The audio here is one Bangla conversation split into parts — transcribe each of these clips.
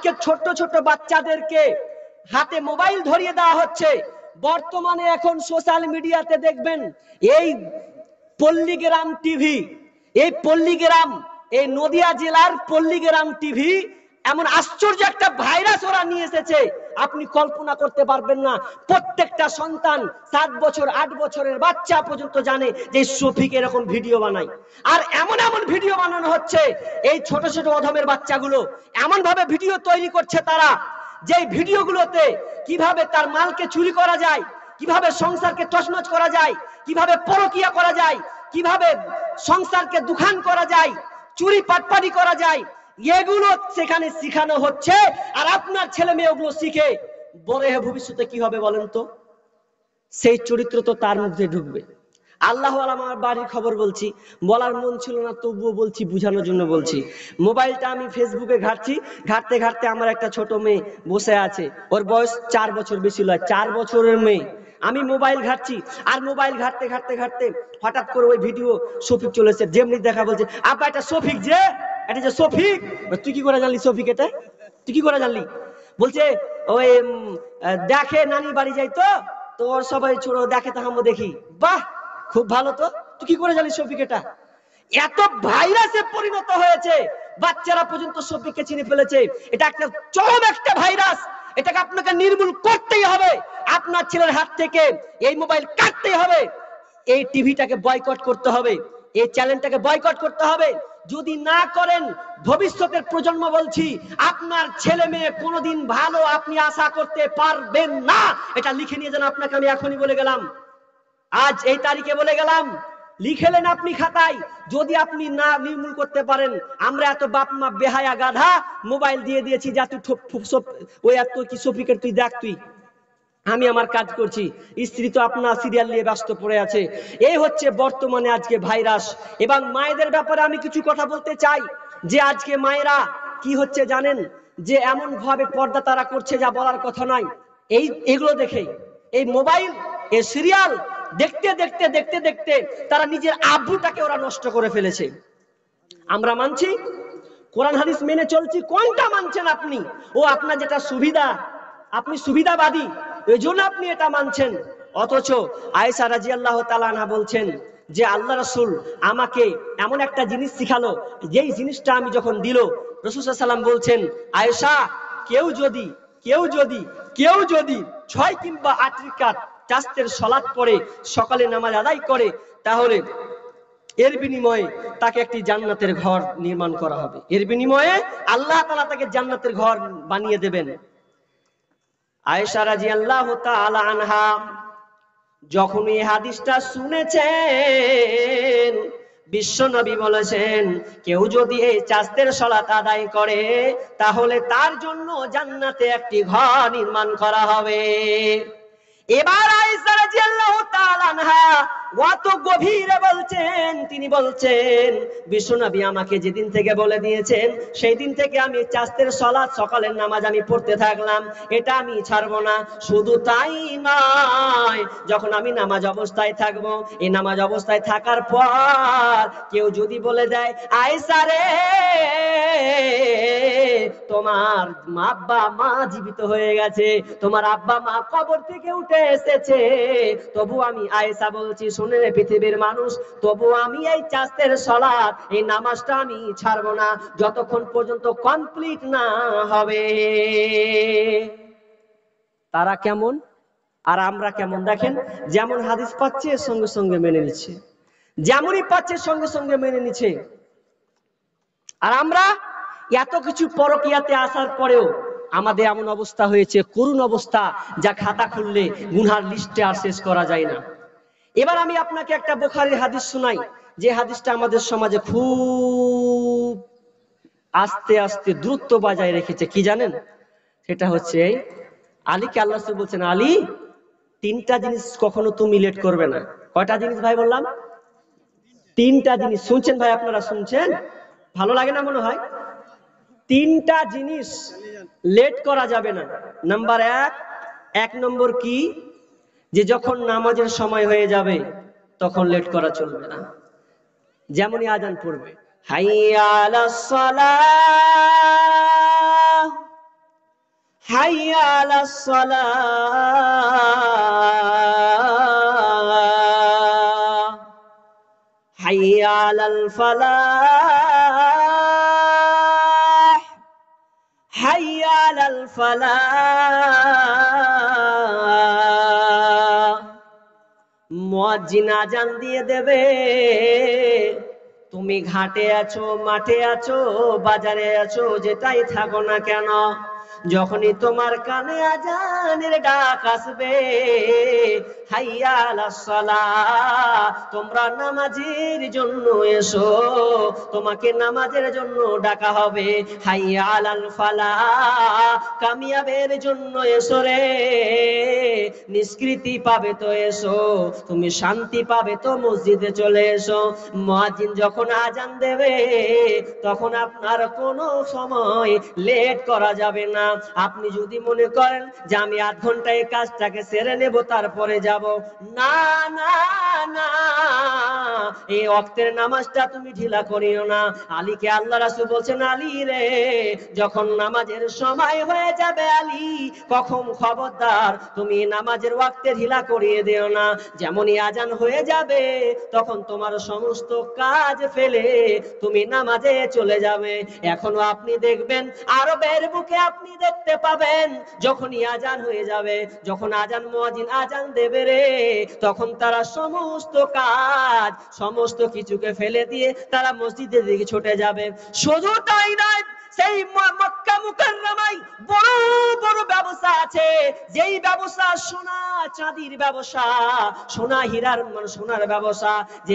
আজকে ছোট ছোট বাচ্চাদেরকে হাতে মোবাইল ধরিয়ে দেওয়া হচ্ছে। বর্তমানে এখন সোশ্যাল মিডিয়াতে দেখবেন এই পল্লীগ্রাম টিভি, এই পল্লীগ্রাম, এই নদিয়া জেলার পল্লীগ্রাম টিভি এমন আশ্চর্য একটা ভাইরাস ওরা নিয়ে এসেছে, আপনি কল্পনা করতে পারবেন না। প্রত্যেকটা সন্তান 7 বছর 8 বছরের বাচ্চা পর্যন্ত জানে যে শফিক এরকম ভিডিও বানায়। আর এমন এমন ভিডিও বানানো হচ্ছে, এই ছোট ছোট অধমের বাচ্চাগুলো এমন ভাবে ভিডিও তৈরি করছে তারা, যে ভিডিওগুলোতে কিভাবে তার মালকে চুরি করা যায়, কিভাবে সংসারকে তছনছ করা যায়, কিভাবে পরকিয়া করা যায়, কিভাবে সংসারকে দুখান করা যায়, চুরি পাটপাড়ি করা যায়, এগুলো সেখানে শেখানো হচ্ছে। আর আপনার ছেলে মেয়ে ওগুলো শিখে বড় হয়ে ভবিষ্যতে কি হবে বলেন তো? সেই চরিত্র তো তার মধ্যে ঢুকবে। আল্লাহ আমার বাড়ির খবর বলছি, বলার মন ছিল না তবুও বলছি, বুঝানোর জন্য বলছি। মোবাইলটা আমি ফেসবুকে ঘাটছি, ঘাটতে ঘাটতে আমার একটা ছোট মেয়ে বসে আছে, ওর বয়স 4 বছর, বেশি নয়, 4 বছরের মেয়ে। আমি মোবাইল ঘাটছি, আর মোবাইল ঘাটতে ঘাটতে ঘাটতে হঠাৎ করে ওই ভিডিও শফিক চলেছে। যেমনি দেখা বলছে, আব্বা এটা শফিক, যে এটা যে শফিক। তুই কি করে জানলি শফিক এটা? তুই কি করে জানলি? বলছে ওই দেখে নানি বাড়ি যাই তো তোর সবাই ছোড়ো দেখে তো আমরা দেখি। বাহ, খুব ভালো তো, তুই কি করে জানিস শফিক এটা? এত ভাইরাসে পরিণত হয়েছে, বাচ্চারা পর্যন্ত শফিককে চিনে ফেলেছে। এটা একটা চরম একটা ভাইরাস, এটাকে আপনাকে নির্মূল করতেই হবে। আপনার ছেলের হাত থেকে এই মোবাইল কাটতেই হবে, এই টিভিটাকে বয়কট করতে হবে, এই চ্যানেলটাকে বয়কট করতে হবে। যদি না করেন ভবিষ্যতের প্রজন্ম, বলছি, আপনার ছেলে মেয়ে কোনোদিন ভালো আপনি আশা করতে পারবেন না। এটা লিখে নিয়ে যান, আপনাকে আমি এখনই বলে গেলাম, আজ এই তারিখে বলে গেলাম, লিখেলেন আপনি খাতায়। যদি আপনি না নির্মূল করতে পারেন, আমরা এত বাপ মা বেহায়া গাধা মোবাইল দিয়ে দিয়েছি যা তুই ওই এত কি শফিকের তুই দেখ, তুই আমি আমার কাজ করছি, স্ত্রী তো আপনার সিরিয়াল নিয়ে ব্যস্ত পড়ে আছে। এই হচ্ছে বর্তমানে আজকে ভাইরাস। এবং মায়েদের ব্যাপারে আমি কিছু কথা বলতে চাই, যে আজকে মায়েরা কি হচ্ছে জানেন, যে এমন ভাবে পর্দা তারা করছে যা বলার কথা নয়। এগুলো দেখে, এই মোবাইল, এই সিরিয়াল দেখতে দেখতে দেখতে দেখতে তারা নিজের আব্রুটাকে ওরা নষ্ট করে ফেলেছে। আমরা মানছি, কোরআন হাদিস মেনে চলছি, কোনটা মানছেন আপনি? ও আপনার যেটা সুবিধা, আপনি সুবিধাবাদী, এই জন্য আপনি এটা মানছেন। অথচ আয়েশা রাদিয়াল্লাহু তাআলা আনহা বলছেন যে আল্লাহ রাসূল আমাকে এমন একটা জিনিস শিখালো, যেই জিনিসটা আমি যখন দিল, রাসূল সাল্লাল্লাহু আলাইহি ওয়াসাল্লাম বলছেন, আয়েশা, কেউ যদি 6 কিংবা 8 রাকাত চাস্তের সালাত পড়ে, সকালে নামাজ আদায় করে, তাহলে এর বিনিময়ে তাকে একটি জান্নাতের ঘর নির্মাণ করা হবে। এর বিনিময়ে আল্লাহ তাআলা তাকে জান্নাতের ঘর বানিয়ে দেবেন। আয়েশা রাদিয়াল্লাহু তাআলা আনহা যখন এই হাদিসটা শুনেছেন, বিশ্ব নবী বলেছেন, কেউ যদি এই চাস্তের সালাত আদায় করে, তাহলে তার জন্য জান্নাতে একটি ঘর নির্মাণ করা হবে। এবার আয়েশা রাদিয়াল্লাহু তাআলা আনহা কত গভীরে বলছেন, তিনি বলছেন, বিশ্বনবী আমাকে যেদিন থেকে বলে দিয়েছেন, সেই দিন থেকে আমি চাস্তের সালাত, সকালের নামাজ আমি পড়তে থাকলাম, এটা আমি ছাড়বো না। শুধু তাই নয়, যখন আমি নামাজ অবস্থায় থাকবো, এই নামাজ অবস্থায় থাকার পর কেউ যদি বলে দেয়, আয়েশা রে, তোমার আব্বা মা জীবিত হয়ে গেছে, তোমার আব্বা মা কবর থেকে উঠে এসেছে, তবু আমি আয়েশা বলছি, শুনে পৃথিবীর মানুষ, তবু আমি এই চাস্তের সালাত, এই নামাজটা আমি ছাড়বো না যতক্ষণ পর্যন্ত কমপ্লিট না হবে। তারা কেমন আর আমরা কেমন দেখেন, যেমন হাদিস পাচ্ছে সঙ্গে সঙ্গে মেনে নিচ্ছে, যেমনই পাচ্ছে সঙ্গে সঙ্গে মেনে নিচ্ছে। আর আমরা এত কিছু পরকিয়াতে আসার পরেও আমাদের এমন অবস্থা হয়েছে, করুণ অবস্থা, যা খাতা খুললে গুনহার লিস্টে আর শেষ করা যায় না। এবার আমি আপনাকে একটা বুখারীর হাদিস শোনাই, যে হাদিসটা আমাদের সমাজে খুব আস্তে আস্তে দ্রুত বজায় রেখেছে। কি জানেন? সেটা হচ্ছে আলীকে আল্লাহ রাসূল বলছেন, আলী, 3টা জিনিস কখনো তুমি লেট করবে না। কয়টা জিনিস ভাই বললাম? 3টা জিনিস। শুনছেন ভাই, আপনারা শুনছেন? ভালো লাগে না মনে হয়? 3টা জিনিস লেট করা যাবে না। নাম্বার 1 নম্বর কি, যে যখন নামাজের সময় হয়ে যাবে তখন লেট করা চলবে না। যেমনই আজান পড়বে, হাইয়া আলাস সালাহ, হাইয়া আলাস সালাহ, হাইয়া আলাল ফালাহ, হাইয়া আলাল ফালাহ। মুয়াজ্জিন আজান দিয়ে দেবে, তুমি ঘাটে আছো, মাঠে আছো, বাজারে আছো, যেটাই থাকো না কেন, যখনই তোমার কানে আজানের ডাক আসবে, হাইয়া আলাস সালাহ, তোমরা নামাজের জন্য এসো, তোমাকে নামাজের জন্য ডাকা হবে। হাইয়া আলাল ফালাহ, কামিয়াবের জন্য এসো রে, নিষ্কৃতি পাবে তো এসো, তুমি শান্তি পাবে তো মসজিদে চলে এসো। মুয়াজ্জিন যখন আজান দেবে তখন আপনার কোনো সময় লেট করা যাবে না। আপনি যদি মনে করেন যে আমি আধ ঘন্টায় কাজটাকে সেরে নেব তারপরে যাব, না না না, এই ওয়াক্তের নামাজটা তুমি ঢিলা করিও না। আলীকে আল্লাহ রাসূল বলছেন, আলী রে, যখন নামাজের সময় হয়ে যাবে আলী, কখন খবরদার তুমি নামাজের ওয়াক্তে ঢিলা করিয়ে দিও না। যেমনই আজান হয়ে যাবে তখন তোমার সমস্ত কাজ ফেলে তুমি নামাজে চলে যাবে। এখনো আপনি দেখবেন আরবের বুকে আপনি দেখতে পাবেন, যখনই আজান হয়ে যাবে, যখন আজান মুয়াজ্জিন আজান দেবে রে, তখন তারা সমস্ত কাজ, সমস্ত কিছুকে ফেলে দিয়ে তারা মসজিদের দিকে ছুটে যাবে। শুধু তাই নয়, সেই মক্কা মুকাররমায় বড় বড় ব্যবসা আছে, যেই ব্যবসা সোনা চাঁদির ব্যবসা, সোনা হীরার সোনার ব্যবসা, যে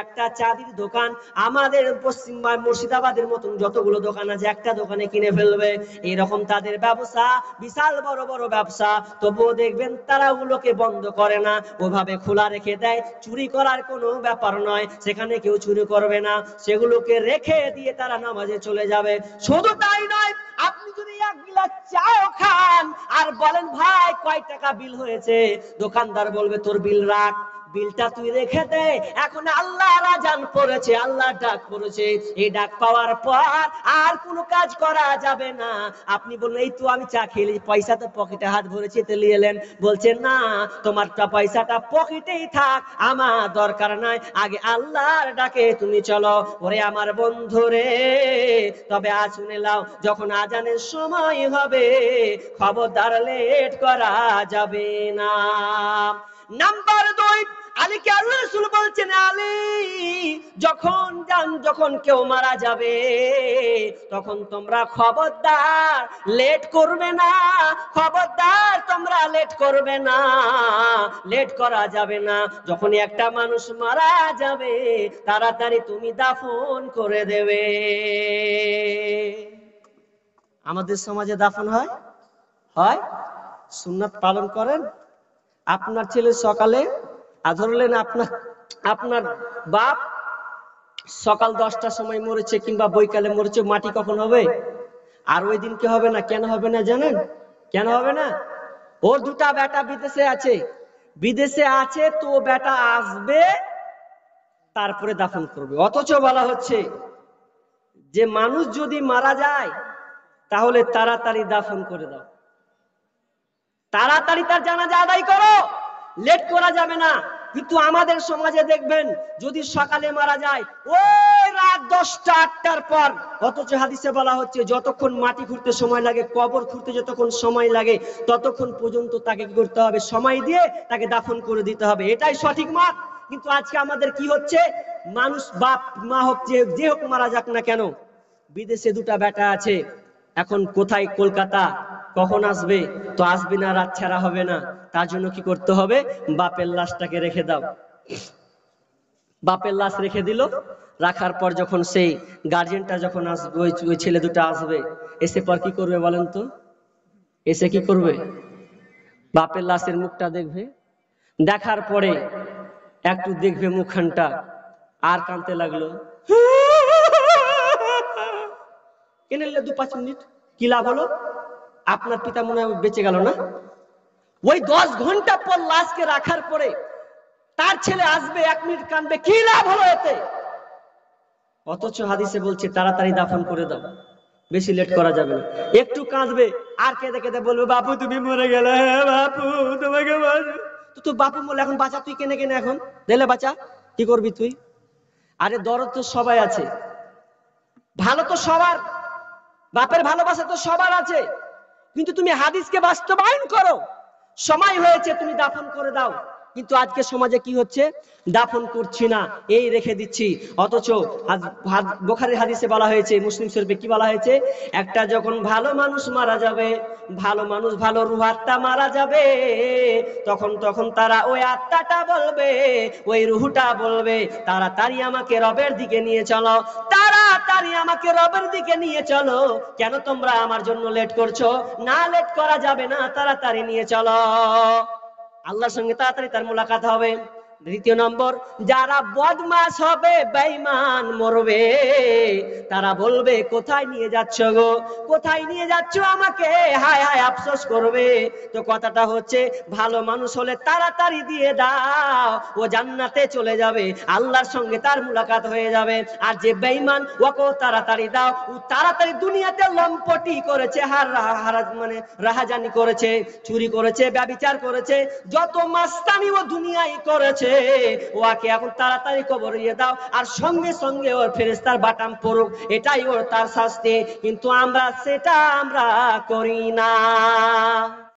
একটা চাঁদির দোকান আমাদের পশ্চিম মুর্শিদাবাদের মতন যতগুলো দোকান আছে একটা দোকানে কিনে ফেলবে, এরকম তাদের ব্যবসা, বিশাল বড় বড় ব্যবসা। তবুও দেখবেন তারা ওগুলোকে বন্ধ করে না, ওভাবে খোলা রেখে দেয়। চুরি করার কোনো ব্যাপার নয়, সেখানে কেউ চুরি করবে না, সেগুলোকে রেখে দিয়ে তারা নামাজে চলে যাবে। শুধু তাই নয়, আপনি যদি এক গিলাস চাও খান আর বলেন ভাই কয় টাকা বিল হয়েছে, দোকানদার বলবে তোর বিল রাখ, বিলটা তুই রেখে দে, এখন আল্লাহর আজান পড়েছে, আল্লাহর ডাক পড়েছে, এই ডাক পাওয়ার পর আর কোনো কাজ করা যাবে না। আপনি বললেন এই তো আমি চা খেলি, পয়সা তো পকেটে হাত ভরেছি, তেলি এলেন, বলছেন না, তোমার পয়সাটা পকেটেই থাক, আমার দরকার নাই, আগে আল্লাহর ডাকে তুমি চলো। ওরে আমার বন্ধু রে, তবে আজ শুনে নাও, যখন আজানের সময় হবে খবরদার লেট করা যাবে না। নাম্বার 2, আলীকে আল্লাহ রাসূল বলছেন, আলী, যখন কেউ মারা যাবে তখন তোমরা খবরদার লেট করবে না, খবরদার তোমরা লেট করবে না, লেট করা যাবে না। যখন একটা মানুষ মারা যাবে তাড়াতাড়ি তুমি দাফন করে দেবে। আমাদের সমাজে দাফন হয় হয় সুন্নাত পালন করেন। আপনার ছেলে সকালে ধরলেন আপনার বাপ সকাল 10টার সময় মরেছে কিংবা বৈকালে মরেছে, মাটি কখন হবে? আর ওই দিন কি হবে না? কেন হবে না জানেন? কেন হবে না? ওর দুটা বেটা বিদেশে আছে তো বেটা আসবে তারপরে দাফন করবে। অথচ বলা হচ্ছে যে মানুষ যদি মারা যায় তাহলে তাড়াতাড়ি দাফন করে দাও, তাড়াতাড়ি তার জানাজা আদায় করো, লেট করা যাবে না। কিন্তু আমাদের সমাজে দেখবেন যদি সকালে মারা যায় ওই রাত 10টা 8টার পর, অথচ হাদিসে বলা হচ্ছে যতক্ষণ মাটি খুঁড়তে সময় লাগে, কবর খুঁড়তে যতক্ষণ সময় লাগে, ততক্ষণ পর্যন্ত তাকে কি করতে হবে? সময় দিয়ে তাকে দাফন করে দিতে হবে, এটাই সঠিক মত। কিন্তু আজকে আমাদের কি হচ্ছে, মানুষ বাপ মা হোক যে হোক মারা যাক না কেন, বিদেশে দুটা বেটা আছে, এখন কোথায়? কলকাতা, কখন আসবে? তো আসবে না, রাত ছাড়া হবে না, তার জন্য কি করতে হবে? বাপের লাশটাকে রেখে দাও। বাপের লাশ রেখে দিল, রাখার পর যখন সেই গার্জেনটা যখন আসবে, ওই ছেলে দুটো আসবে, এসে পর কি করবে বলেন তো? এসে কি করবে? বাপের লাশের মুখটা দেখবে, দেখার পরে একটু দেখবে মুখখানটা, আর কাঁদতে লাগলো, কেনে 2-5 মিনিট, কি লাভ হলো? আপনার পিতা মনে হয় বেঁচে গেল না? ওই 10 ঘন্টা পর লাশকে রাখার পরে তার ছেলে আসবে, 1 মিনিট কাঁদবে, কি লাভ হলো এতে? অথচ হাদিসে বলছে তাড়াতাড়ি দাফন করে দাও। বেশি লেট করা যাবে না। একটু কাঁদবে আর কেঁদে কেঁদে বলবে বাপু তুমি মরে গেলে, বাপু তোমাকে তো তোর বাপু বলে এখন বাঁচা, তুই কেনে কেনে এখন দিলে বাঁচা, কি করবি তুই? আরে দরদ তো সবাই আছে, ভালো তো সবার, বাপের ভালোবাসা তো সবার আছে, কিন্তু তুমি হাদিসকে বাস্তবায়ন করো। সময় হয়েছে তুমি দাফন করে দাও, কিন্তু আজকে সমাজে কি হচ্ছে, দাফন করছি না, এই রেখে দিচ্ছি। অথচ বুখারীর হাদিসে বলা হয়েছে, মুসলিম শরীফে কি বলা হয়েছে, একটা যখন ভালো মানুষ মারা যাবে, ভালো মানুষ, ভালো রূহ আত্মা মারা যাবে, তখন তখন তারা ওই আত্মাটা বলবে, ওই রূহটা বলবে, তাড়াতাড়ি আমাকে রবের দিকে নিয়ে চলো, তাড়াতাড়ি আমাকে রবের দিকে নিয়ে চলো, কেন তোমরা আমার জন্য লেট করছো? না, লেট করা যাবে না, তাড়াতাড়ি নিয়ে চলো, আল্লাহর সঙ্গে তাড়াতাড়ি তার মুলাকাত হবে। দ্বিতীয় নম্বর, যারা বদমাশ হবে, বেঈমান মরবে, তারা বলবে কোথায় নিয়ে যাচ্ছ গো, কোথায় নিয়ে যাচ্ছ আমাকে, হায় হায় আফসোস করবে। তো কথাটা হচ্ছে, ভালো মানুষ হলে তাড়াতাড়ি দিয়ে দাও, ও জান্নাতে চলে যাবে, আল্লাহর সঙ্গে তার মুলাকাত হয়ে যাবে। আর যে বেঈমান, ওকেও তাড়াতাড়ি দাও, ও তাড়াতাড়ি দুনিয়াতে লম্পটি করেছে, মানে রাহাজানি করেছে, চুরি করেছে, ব্যভিচার করেছে, যত মাস্তানি ও দুনিয়ায় করেছে, ওকে এখন তাড়াতাড়ি কবরিয়ে দাও, আর সঙ্গে সঙ্গে ওর ফেরেশতার বাটাম পড়ুক, এটাই ওর তার শাস্তি। কিন্তু আমরা সেটা আমরা করি না।